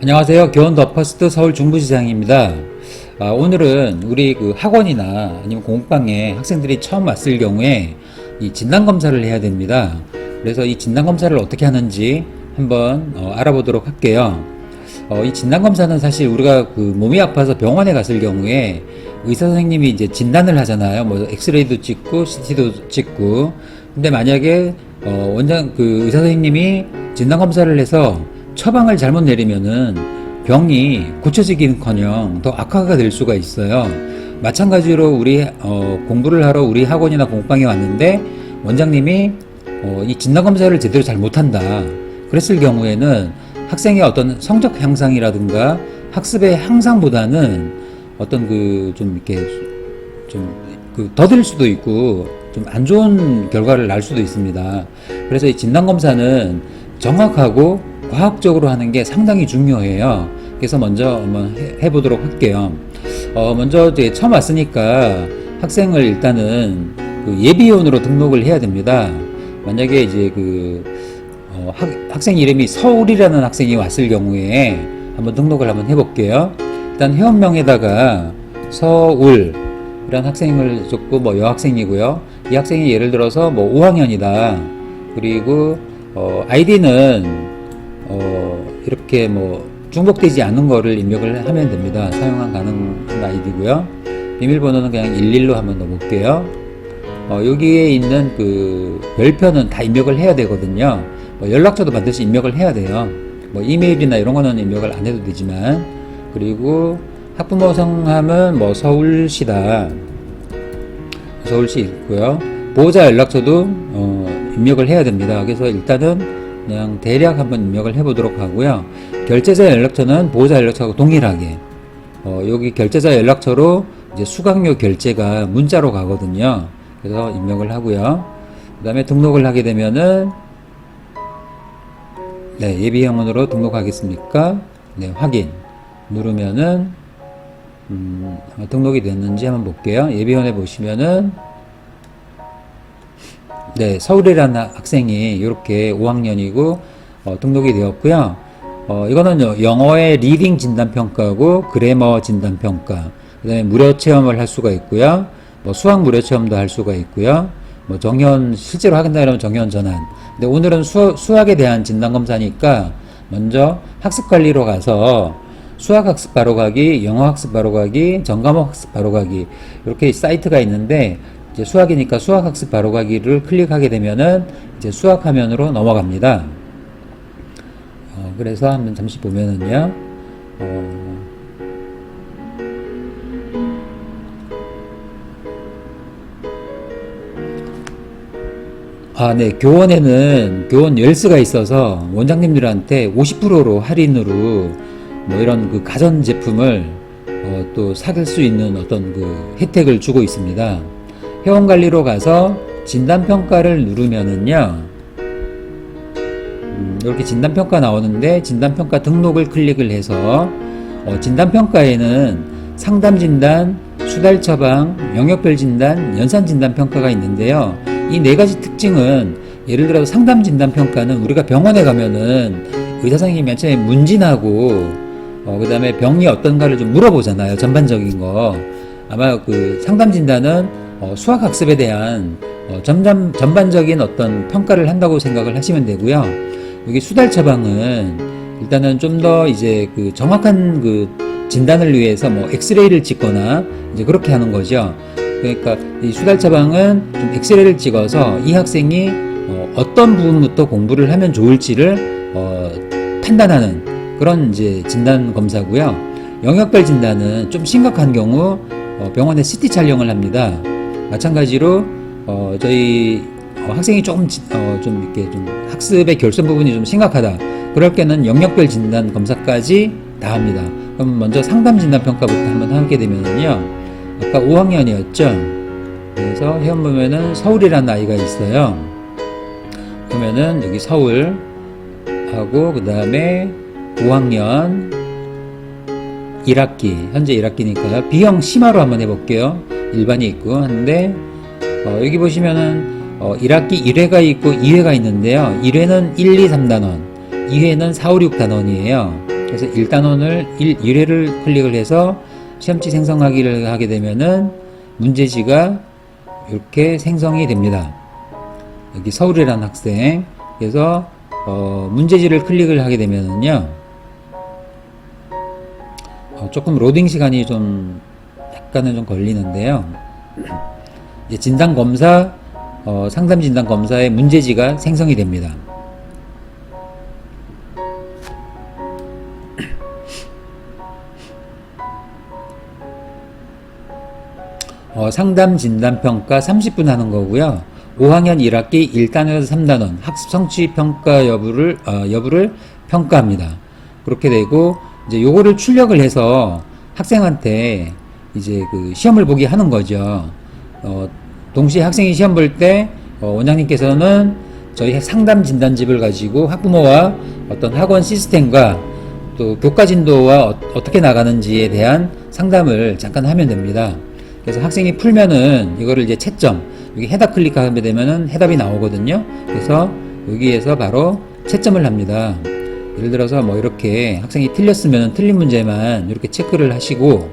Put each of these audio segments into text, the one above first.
안녕하세요. 교원 더 퍼스트 서울 중부지사입니다. 오늘은 우리 그 학원이나 아니면 공부방에 학생들이 처음 왔을 경우에 이 진단검사를 해야 됩니다. 그래서 이 진단검사를 어떻게 하는지 한번 알아보도록 할게요. 이 진단검사는 사실 우리가 그 몸이 아파서 병원에 갔을 경우에 의사 선생님이 이제 진단을 하잖아요. 뭐 엑스레이도 찍고 CT도 찍고. 근데 만약에 그 의사 선생님이 진단검사를 해서 처방을 잘못 내리면은 병이 고쳐지기는커녕 더 악화가 될 수가 있어요. 마찬가지로 우리 공부를 하러 우리 학원이나 공방에 왔는데 원장님이 이 진단검사를 제대로 잘 못한다. 그랬을 경우에는 학생의 어떤 성적 향상이라든가 학습의 향상보다는 어떤 좀 이렇게 더딜 수도 있고 좀 안 좋은 결과를 날 수도 있습니다. 그래서 이 진단검사는 정확하고 과학적으로 하는 게 상당히 중요해요. 그래서 먼저 한번 해보도록 할게요. 먼저 이제 처음 왔으니까 학생을 일단은 그 예비원으로 등록을 해야 됩니다. 만약에 이제 학생 이름이 서울이라는 학생이 왔을 경우에 한번 등록을 한번 해볼게요. 일단 회원명에다가 서울이라는 학생을 적고 뭐 여학생이고요. 이 학생이 예를 들어서 뭐 5학년이다. 그리고 아이디는 이렇게 뭐 중복되지 않은 거를 입력을 하면 됩니다. 사용 가능한 아이디고요. 비밀번호는 그냥 11로 한번 넣어볼게요. 여기에 있는 그 별표는 다 입력을 해야 되거든요. 뭐 연락처도 반드시 입력을 해야 돼요. 뭐 이메일이나 이런 거는 입력을 안 해도 되지만. 그리고 학부모 성함은 뭐 서울시다. 서울시 있고요. 보호자 연락처도 입력을 해야 됩니다. 그래서 일단은 그냥 대략 한번 입력을 해보도록 하고요. 결제자 연락처는 보호자 연락처하고 동일하게 여기 결제자 연락처로 이제 수강료 결제가 문자로 가거든요. 그래서 입력을 하고요. 그 다음에 등록을 하게 되면은 네, 예비형으로 등록하겠습니까? 네, 확인 누르면은 등록이 됐는지 한번 볼게요. 예비원에 보시면은 네, 서울이라는 학생이 이렇게 5학년이고 등록이 되었고요. 이거는 영어의 리딩 진단평가고 그래머 진단평가, 그 다음에 무료 체험을 할 수가 있고요. 뭐 수학 무료 체험도 할 수가 있고요. 뭐 정현, 실제로 하겠다 이러면 정현 전환. 근데 오늘은 수학에 대한 진단검사니까 먼저 학습관리로 가서 수학학습 바로가기, 영어학습 바로가기, 전과목 학습 바로가기 이렇게 사이트가 있는데 이제 수학이니까 수학학습 바로가기를 클릭하게 되면은 이제 수학 화면으로 넘어갑니다. 그래서 한번 잠시 보면은요. 네, 교원에는 교원 열수가 있어서 원장님들한테 50%로 할인으로 뭐 이런 그 가전제품을 또 사길 수 있는 어떤 그 혜택을 주고 있습니다. 회원관리로 가서 진단평가를 누르면은요, 이렇게 진단평가 나오는데 진단평가 등록을 클릭을 해서 진단평가에는 상담진단, 수달처방, 영역별 진단, 연산진단평가가 있는데요. 이 네 가지 특징은 예를 들어서 상담진단평가는 우리가 병원에 가면은 의사 선생님이 맨 처음에 문진하고 그 다음에 병이 어떤가를 좀 물어보잖아요. 전반적인 거. 아마 그 상담진단은 수학학습에 대한 전반적인 어떤 평가를 한다고 생각을 하시면 되고요. 여기 수달처방은 일단은 좀 더 이제 그 정확한 그 진단을 위해서 뭐 엑스레이를 찍거나 이제 그렇게 하는 거죠. 그러니까 이 수달처방은 좀 엑스레이를 찍어서 이 학생이 어떤 부분부터 공부를 하면 좋을지를 판단하는 그런 이제 진단 검사고요. 영역별 진단은 좀 심각한 경우 병원에 CT 촬영을 합니다. 마찬가지로 저희 학생이 좀 이렇게 좀 학습의 결손 부분이 좀 심각하다. 그럴 때는 영역별 진단 검사까지 다 합니다. 그럼 먼저 상담 진단 평가부터 한번 하게 되면은요. 아까 5학년이었죠. 그래서 회원 보면은 서울이라는 아이가 있어요. 그러면은 여기 서울 하고 그 다음에 5학년 1학기, 현재 1학기니까요. B형 심화로 한번 해볼게요. 일반이 있고 한데 여기 보시면은 1학기 1회가 있고 2회가 있는데요. 1회는 1, 2, 3단원, 2회는 4, 5, 6단원이에요. 그래서 1단원을 1회를 클릭을 해서 시험지 생성하기를 하게 되면은 문제지가 이렇게 생성이 됩니다. 여기 서울이라는 학생. 그래서 문제지를 클릭을 하게 되면은요, 조금 로딩 시간이 좀 약간은 좀 걸리는데요. 이제 진단 검사, 상담 진단 검사의 문제지가 생성이 됩니다. 상담 진단 평가 30분 하는 거고요. 5학년 1학기 1단원에서 3단원 학습 성취 평가 여부를 평가합니다. 그렇게 되고, 이제 요거를 출력을 해서 학생한테 이제 그 시험을 보게 하는 거죠. 동시에 학생이 시험 볼 때 원장님께서는 저희 상담 진단집을 가지고 학부모와 어떤 학원 시스템과 또 교과 진도와 어떻게 나가는지에 대한 상담을 잠깐 하면 됩니다. 그래서 학생이 풀면은 이거를 이제 채점, 여기 해답 클릭하게 되면은 해답이 나오거든요. 그래서 여기에서 바로 채점을 합니다. 예를 들어서 뭐 이렇게 학생이 틀렸으면 틀린 문제만 이렇게 체크를 하시고,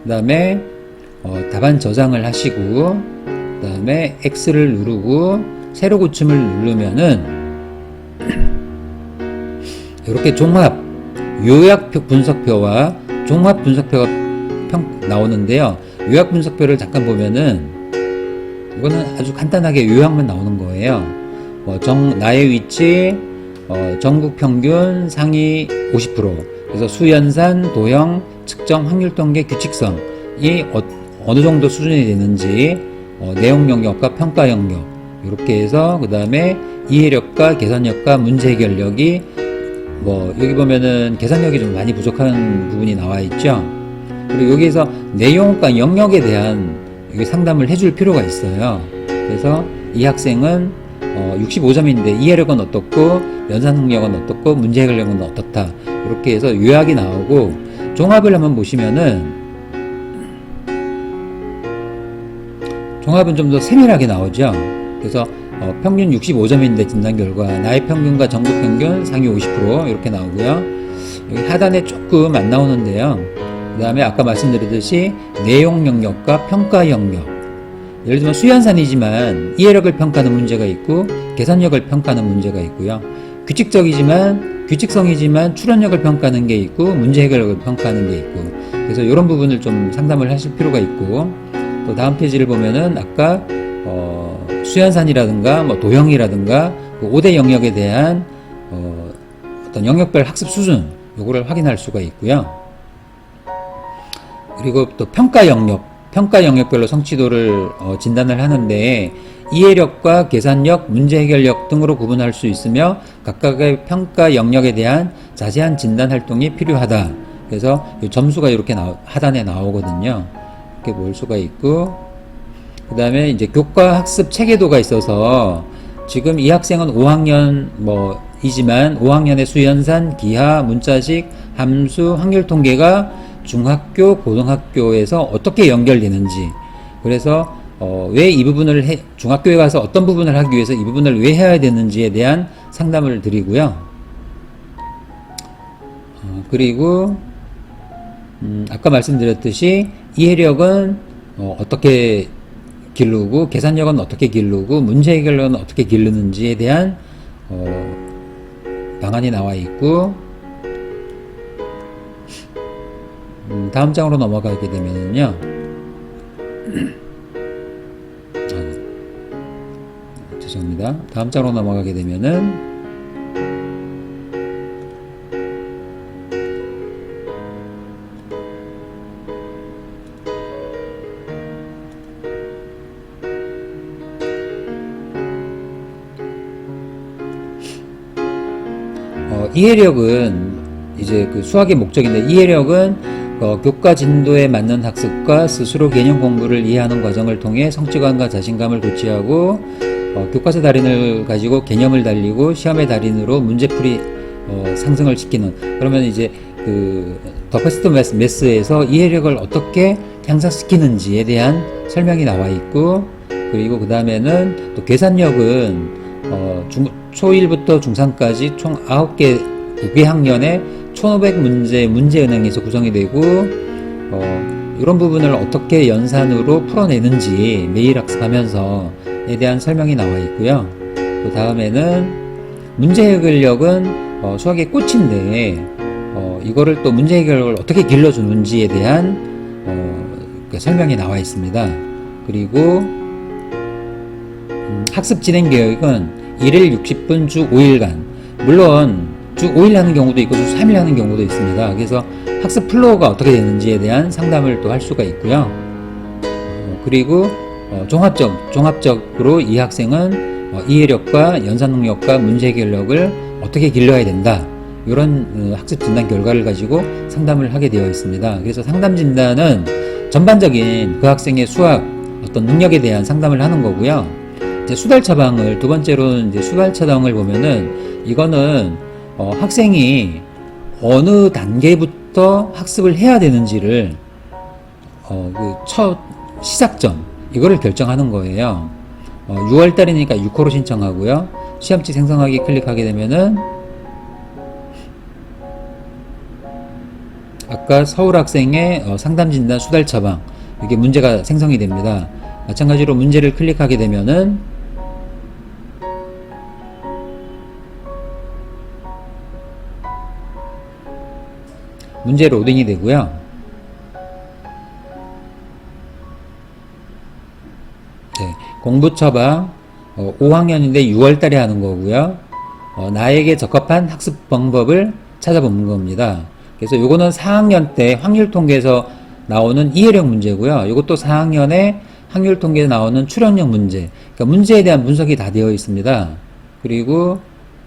그 다음에 답안 저장을 하시고, 그 다음에 X를 누르고 세로 고침을 누르면은 이렇게 종합 요약 분석표와 종합 분석표가 나오는데요. 요약 분석표를 잠깐 보면은 이거는 아주 간단하게 요약만 나오는 거예요. 나의 위치, 전국 평균 상위 50%, 그래서 수연산, 도형, 측정, 확률 통계, 규칙성이 어느 정도 수준이 되는지, 내용 영역과 평가 영역, 이렇게 해서 그 다음에 이해력과 계산력과 문제 해결력이 여기 보면은 계산력이 좀 많이 부족한 부분이 나와 있죠. 그리고 여기에서 내용과 영역에 대한 여기 상담을 해줄 필요가 있어요. 그래서 이 학생은 65점인데 이해력은 어떻고, 연산 능력은 어떻고, 문제 해결력은 어떻다, 이렇게 해서 요약이 나오고, 종합을 한번 보시면은 종합은 좀 더 세밀하게 나오죠. 그래서 평균 65점인데 진단 결과 나의 평균과 전국 평균 상위 50% 이렇게 나오고요. 여기 하단에 조금 안 나오는데요. 그 다음에 아까 말씀드렸듯이 내용 영역과 평가 영역, 예를 들면 수연산이지만 이해력을 평가하는 문제가 있고 계산력을 평가하는 문제가 있고요. 규칙성이지만 추론력을 평가하는 게 있고 문제 해결력을 평가하는 게 있고, 그래서 이런 부분을 좀 상담을 하실 필요가 있고, 또 다음 페이지를 보면은 아까 수연산이라든가 도형이라든가 그 5대 영역에 대한 어떤 영역별 학습 수준, 요거를 확인할 수가 있고요. 그리고 또 평가 영역별로 성취도를 진단을 하는데, 이해력과 계산력, 문제 해결력 등으로 구분할 수 있으며 각각의 평가 영역에 대한 자세한 진단 활동이 필요하다. 그래서 이 점수가 이렇게 하단에 나오거든요. 이렇게 볼 수가 있고, 그 다음에 이제 교과 학습 체계도가 있어서 지금 이 학생은 5학년 이지만 5학년의 수연산, 기하, 문자식, 함수, 확률 통계가 중학교, 고등학교에서 어떻게 연결되는지, 그래서 왜 이 부분을 중학교에 가서 어떤 부분을 하기 위해서 이 부분을 왜 해야 되는지에 대한 상담을 드리고요. 그리고 아까 말씀드렸듯이 이해력은 어떻게 기르고, 계산력은 어떻게 기르고, 문제 해결력은 어떻게 기르는지에 대한 방안이 나와 있고, 다음 장으로 넘어가게 되면요. 죄송합니다. 다음 장으로 넘어가게 되면은 이해력은 이제 그 수학의 목적인데, 이해력은 교과 진도에 맞는 학습과 스스로 개념 공부를 이해하는 과정을 통해 성취감과 자신감을 고취하고, 교과서 달인을 가지고 개념을 달리고 시험의 달인으로 문제풀이 상승을 시키는, 그러면 이제 더 퍼스트 매스에서 이해력을 어떻게 향상시키는지에 대한 설명이 나와 있고, 그리고 그 다음에는 또 계산력은 초1부터 중3까지 총 9개 학년에 1500 문제은행에서 구성이 되고, 이런 부분을 어떻게 연산으로 풀어내는지 매일 학습하면서에 대한 설명이 나와 있고요. 그 다음에는 문제 해결력은 수학의 꽃인데, 이거를 또 문제 해결력을 어떻게 길러주는지에 대한 그 설명이 나와 있습니다. 그리고 학습 진행 계획은 1일 60분 주 5일간, 물론 주 5일 하는 경우도 있고 주 3일 하는 경우도 있습니다. 그래서 학습 플로우가 어떻게 되는지에 대한 상담을 또 할 수가 있고요. 그리고 종합적으로 이 학생은 이해력과 연산 능력과 문제 해결력을 어떻게 길러야 된다, 이런 학습 진단 결과를 가지고 상담을 하게 되어 있습니다. 그래서 상담 진단은 전반적인 그 학생의 수학 어떤 능력에 대한 상담을 하는 거고요. 이제 수달 처방을, 두 번째로는 이제 수달 처방을 보면은 이거는 학생이 어느 단계부터 학습을 해야 되는지를 그 첫 시작점, 이거를 결정하는 거예요. 6월달이니까 6호로 신청하고요. 시험지 생성하기 클릭하게 되면은 아까 서울 학생의 상담 진단 수달 처방, 이게 문제가 생성이 됩니다. 마찬가지로 문제를 클릭하게 되면은 문제 로딩이 되고요. 네, 공부 처방 5학년인데 6월달에 하는 거고요. 나에게 적합한 학습 방법을 찾아보는 겁니다. 그래서 요거는 4학년 때 확률 통계에서 나오는 이해력 문제고요. 이것도 4학년에 확률 통계에 나오는 추론력 문제. 그러니까 문제에 대한 분석이 다 되어 있습니다. 그리고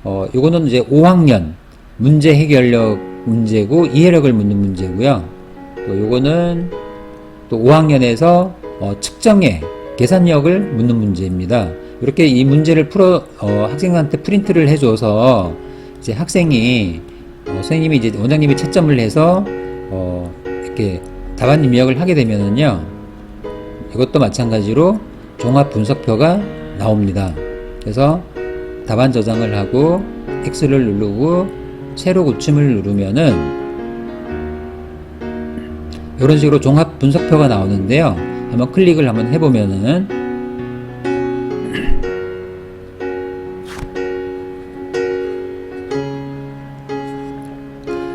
요거는 이제 5학년 문제 해결력 문제고 이해력을 묻는 문제고요. 또 요거는 또 5학년에서 측정의 계산력을 묻는 문제입니다. 이렇게 이 문제를 학생한테 프린트를 해줘서 이제 학생이 선생님이 이제 원장님이 채점을 해서 이렇게 답안 입력을 하게 되면은요, 이것도 마찬가지로 종합 분석표가 나옵니다. 그래서 답안 저장을 하고 X를 누르고 새로 고침을 누르면은 이런 식으로 종합 분석표가 나오는데요. 한번 클릭을 한번 해보면은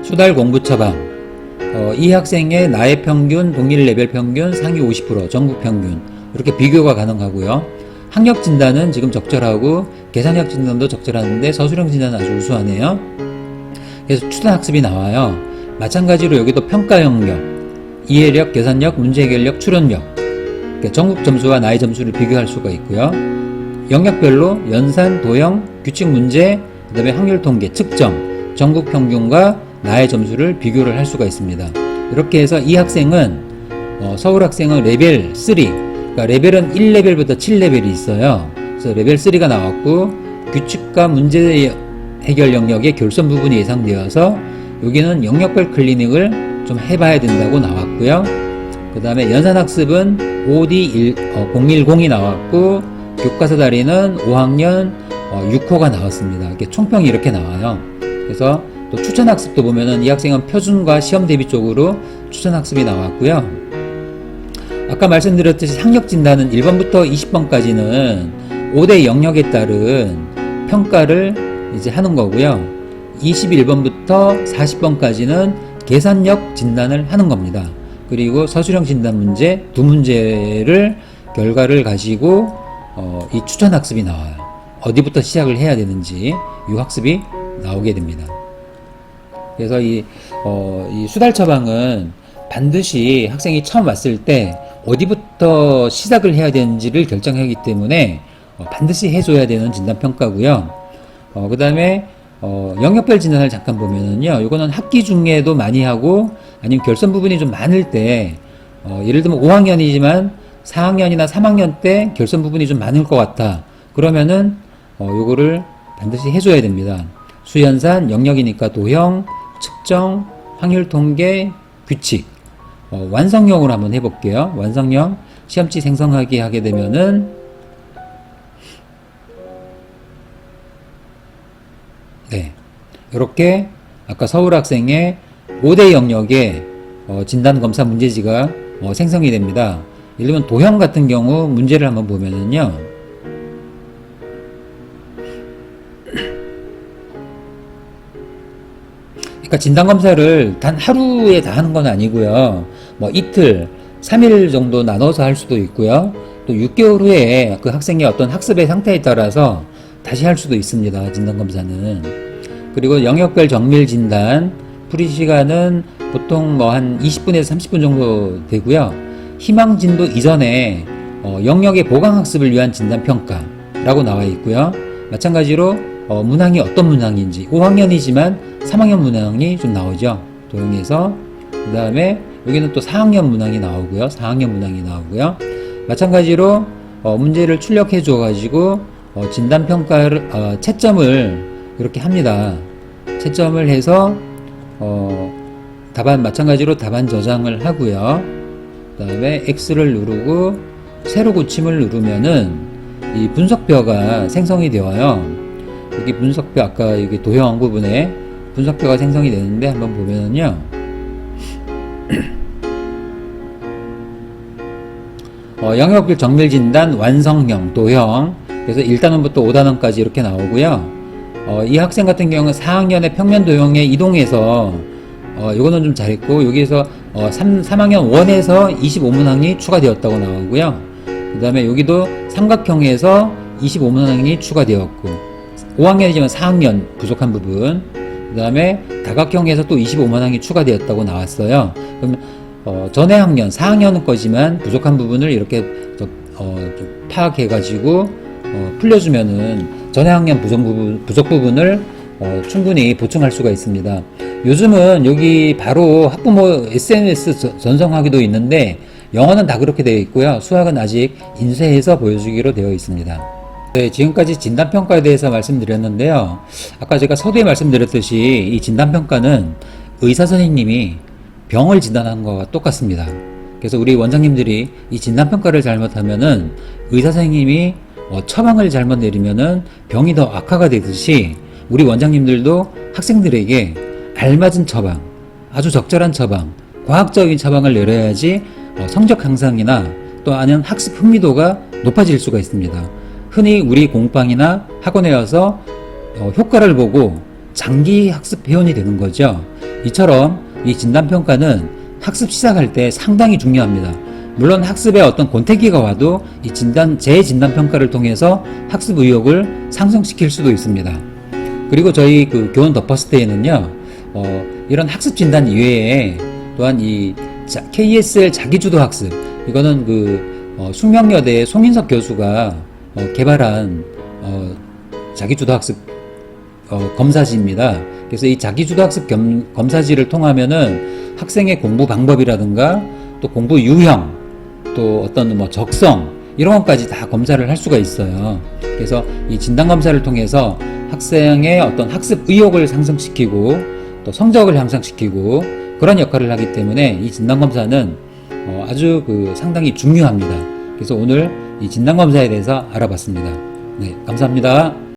수달 공부 처방, 이 학생의 나의 평균, 동일 레벨 평균, 상위 50%, 전국 평균, 이렇게 비교가 가능하고요. 학력 진단은 지금 적절하고 계산력 진단도 적절한데 서술형 진단은 아주 우수하네요. 그래서 추단 학습이 나와요. 마찬가지로 여기도 평가 영역, 이해력, 계산력, 문제 해결력, 추론력, 그러니까 전국 점수와 나의 점수를 비교할 수가 있고요. 영역별로 연산, 도형, 규칙 문제, 그 다음에 확률 통계, 측정, 전국 평균과 나의 점수를 비교를 할 수가 있습니다. 이렇게 해서 이 학생은 서울 학생은 레벨 3, 그러니까 레벨은 1레벨부터 7레벨이 있어요. 그래서 레벨 3가 나왔고, 규칙과 문제 해결 영역의 결선 부분이 예상되어서 여기는 영역별 클리닉을 좀 해봐야 된다고 나왔고요. 그 다음에 연산학습은 5D 010이 나왔고, 교과서 다리는 5학년 6호가 나왔습니다. 이렇게 총평이 이렇게 나와요. 그래서 또 추천학습도 보면은 이 학생은 표준과 시험 대비 쪽으로 추천학습이 나왔고요. 아까 말씀드렸듯이 학력 진단은 1번부터 20번까지는 5대 영역에 따른 평가를 이제 하는 거고요. 21번부터 40번까지는 계산력 진단을 하는 겁니다. 그리고 서술형 진단 문제 두 문제를 결과를 가지고 이 추천 학습이 나와요. 어디부터 시작을 해야 되는지 이 학습이 나오게 됩니다. 그래서 이 수달 처방은 반드시 학생이 처음 왔을 때 어디부터 시작을 해야 되는지를 결정하기 때문에 반드시 해줘야 되는 진단평가고요. 그 다음에 영역별 진단을 잠깐 보면은요, 이거는 학기 중에도 많이 하고 아니면 결선 부분이 좀 많을 때 예를 들면 5학년이지만 4학년이나 3학년 때 결선 부분이 좀 많을 것 같아. 그러면은 요거를 반드시 해줘야 됩니다. 수연산, 영역이니까 도형, 측정, 확률 통계, 규칙. 완성형으로 한번 해볼게요. 완성형 시험지 생성하기 하게 되면은 네, 이렇게 아까 서울 학생의 5대 영역에 진단검사 문제지가 생성이 됩니다. 예를 들면 도형 같은 경우 문제를 한번 보면은요. 그러니까 진단검사를 단 하루에 다 하는 건 아니고요. 뭐 이틀, 3일 정도 나눠서 할 수도 있고요. 또 6개월 후에 그 학생의 어떤 학습의 상태에 따라서 다시 할 수도 있습니다. 진단검사는. 그리고 영역별 정밀 진단, 풀이 시간은 보통 뭐 한 20분에서 30분 정도 되고요. 희망 진도 이전에 영역의 보강 학습을 위한 진단평가라고 나와 있고요. 마찬가지로 문항이 어떤 문항인지 5학년이지만 3학년 문항이 좀 나오죠. 도형에서. 그 다음에 여기는 또 4학년 문항이 나오고요. 4학년 문항이 나오고요. 마찬가지로 문제를 출력해 줘 가지고 진단평가를 채점을 이렇게 합니다. 채점을 해서 답안 마찬가지로 답안 저장을 하고요. 그 다음에 X를 누르고 세로 고침을 누르면은 이 분석표가 생성이 되어요. 여기 분석표 아까 여기 도형 부분에 분석표가 생성이 되는데 한번 보면은요. 영역별 정밀 진단 완성형 도형. 그래서 1단원부터 5단원까지 이렇게 나오고요. 이 학생 같은 경우는 4학년의 평면 도형에 이동해서 요거는 좀 잘했고 여기에서 3학년 1에서 25문항이 추가되었다고 나오고요. 그 다음에 여기도 삼각형에서 25문항이 추가되었고 5학년이지만 4학년 부족한 부분 그 다음에 다각형에서 또 25문항이 추가되었다고 나왔어요. 그럼 전에 학년 4학년 거지만 부족한 부분을 이렇게 좀 파악해가지고 풀려주면은 전에 학년 부족 부분을 충분히 보충할 수가 있습니다. 요즘은 여기 바로 학부모 SNS 전송하기도 있는데 영어는 다 그렇게 되어 있고요. 수학은 아직 인쇄해서 보여주기로 되어 있습니다. 네, 지금까지 진단평가에 대해서 말씀드렸는데요. 아까 제가 서두에 말씀드렸듯이 이 진단평가는 의사 선생님이 병을 진단한 것과 똑같습니다. 그래서 우리 원장님들이 이 진단평가를 잘못하면은 의사 선생님이 처방을 잘못 내리면은 병이 더 악화가 되듯이 우리 원장님들도 학생들에게 알맞은 처방, 아주 적절한 처방, 과학적인 처방을 내려야지 성적 향상이나 또 아니면 학습 흥미도가 높아질 수가 있습니다. 흔히 우리 공방이나 학원에 와서 효과를 보고 장기 학습 회원이 되는 거죠. 이처럼 이 진단평가는 학습 시작할 때 상당히 중요합니다. 물론 학습에 어떤 권태기가 와도 이 재진단평가를 통해서 학습 의욕을 상승시킬 수도 있습니다. 그리고 저희 그 교원 더퍼스트에는요, 이런 학습 진단 이외에 또한 이 KSL 자기주도 학습, 이거는 숙명여대 송인석 교수가 개발한 자기주도 학습 검사지입니다. 그래서 이 자기주도 학습 검사지를 통하면은 학생의 공부 방법이라든가 또 공부 유형 또 어떤 뭐 적성 이런 것까지 다 검사를 할 수가 있어요. 그래서 이 진단검사를 통해서 학생의 어떤 학습 의욕을 상승시키고 또 성적을 향상시키고 그런 역할을 하기 때문에 이 진단검사는 아주 상당히 중요합니다. 그래서 오늘 이 진단검사에 대해서 알아봤습니다. 네, 감사합니다.